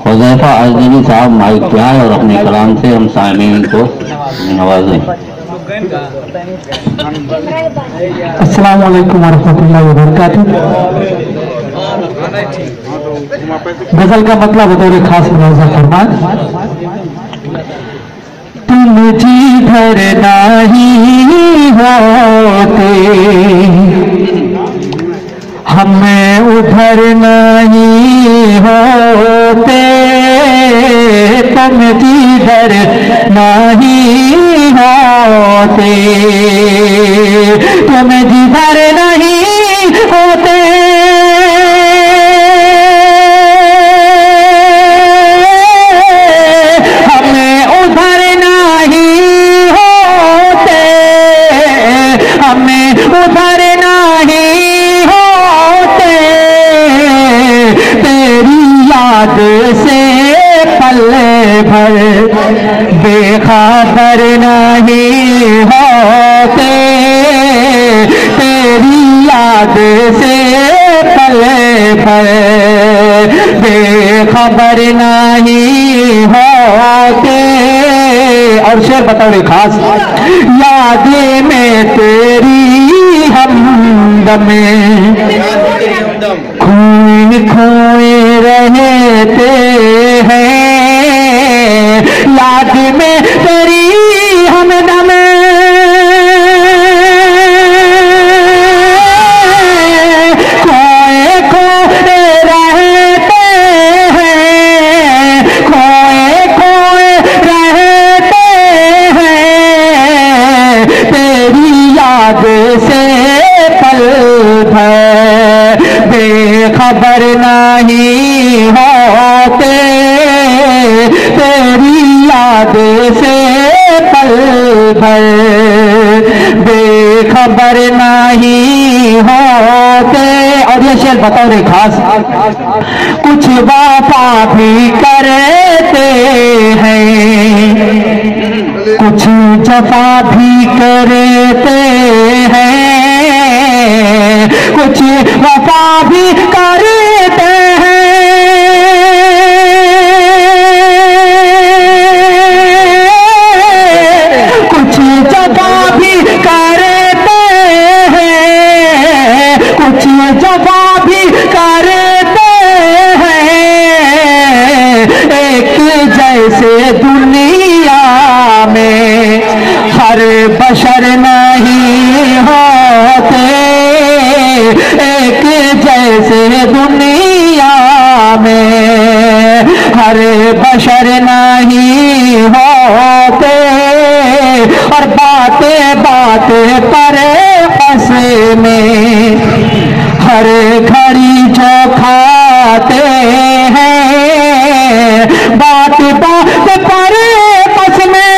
हुज़ैफा अज़दी साहब माइक पे आए और अपने कलाम से हम साइमीन को नवाजें। अस्सलाम वालेकुम वरहमतुल्लाहि वबरकातुहू। गजल का मतलब बतौर खास मुलाज़ा फरमाए। तुम जिधर नहीं होते हमें उधर नहीं होते, तुम जिधर नहीं होते, तुम जिधर नहीं होते, हमें उधर नहीं होते, हमें उधर नहीं होते, तेरी याद से पले भर बेखबर नहीं होते, तेरी याद से पले भर बेखबर नहीं होते। और शेर बताओ खास, यादें में तेरी हमदमे खोए खोए रहते हैं, याद में तेरी हमदम खोए खोए रहते हैं, खोए खोए रहते हैं, तेरी याद से पल भर बेखबर नहीं होते, तेरी याद से पल भर बेखबर नहीं होते। और ये शेर बताओ रे खास, कुछ वफा भी करते हैं, कुछ जफा भी करते हैं, कुछ वफा भी करते हैं, कुछ जफा भी करते हैं, कुछ जफा भी करते हैं, एक जैसे दुनिया में हर बशर नहीं होते, एक जैसे दुनिया में हर बशर नहीं होते। और बातें बातें पर फंसे में हर घड़ी जो खाते हैं, बात बात पर फंस में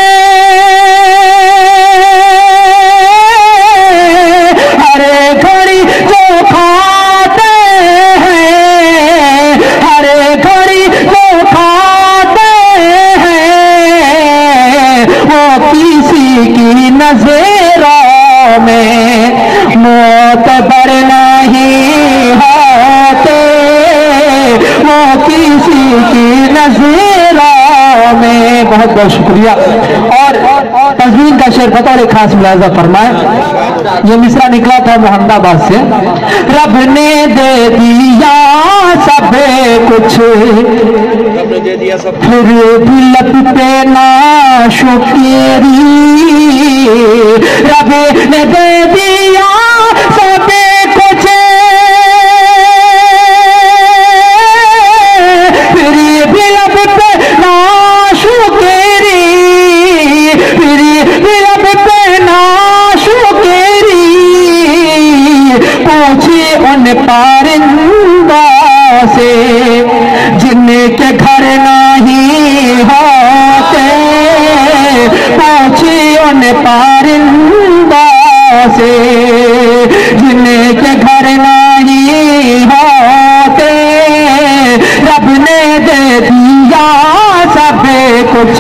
हर घड़ी जो खाते हैं, हर घड़ी जो खाते हैं, वो किसी की नजरों में मोतबर नहीं होते, वो किसी की नजरों में। बहुत बहुत शुक्रिया। और तज़मीन का शेर बतौर खास मुलाज़ा फरमाए। ये मिसरा निकला था मोहम्मदाबाद से। रब ने दे दिया सब कुछ, फिर भी लगते ना शुक्री, रब ने दे दिया सब कुछ, फिर भी लगते ना शुक्री, फिर भी लगते ना शुक्री, पूछे उन पारिंदा से जिनके घर नहीं होते, पूछे उन पारिंदा से जिनके घर नहीं होते, रब ने दे दिया सब कुछ,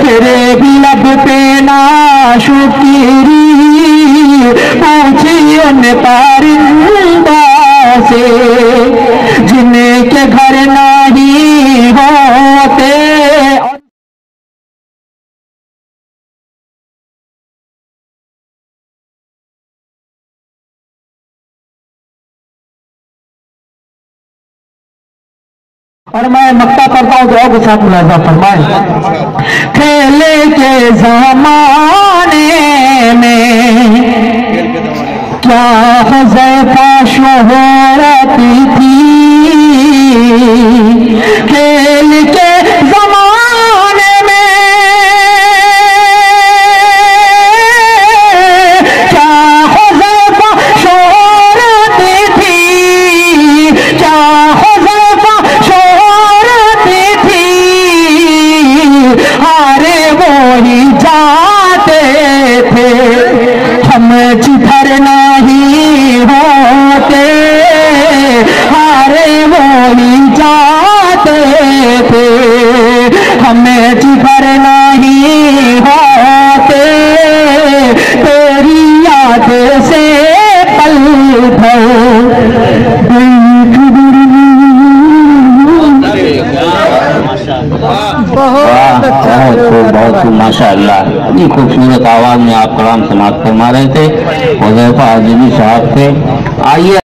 फिर भी लब पे ना शुक्री, पूछी उन पारिंदा से जिनके घर नहीं और मैं मक्ता करता हूँ दुआ के साथ मुलाजा फरमाए। खेले के जमाने में क्या हुज़ैफा शोहरत थी, खेल के जमाने में क्या हुज़ैफा शोहरत थी, क्या हुज़ैफा शोहरत थी, हारे वो ही जाते थे, हम जिधर नहीं होते, हारे वो ही जाते थे, हमें जिधर नहीं होते, तेरी याद से पल भर बहुत माशाअल्लाह, इतनी खूबसूरत आवाज में आप कलाम समाप्त फरमा रहे थे। हुज़ैफा आज़मी साहब थे। आइए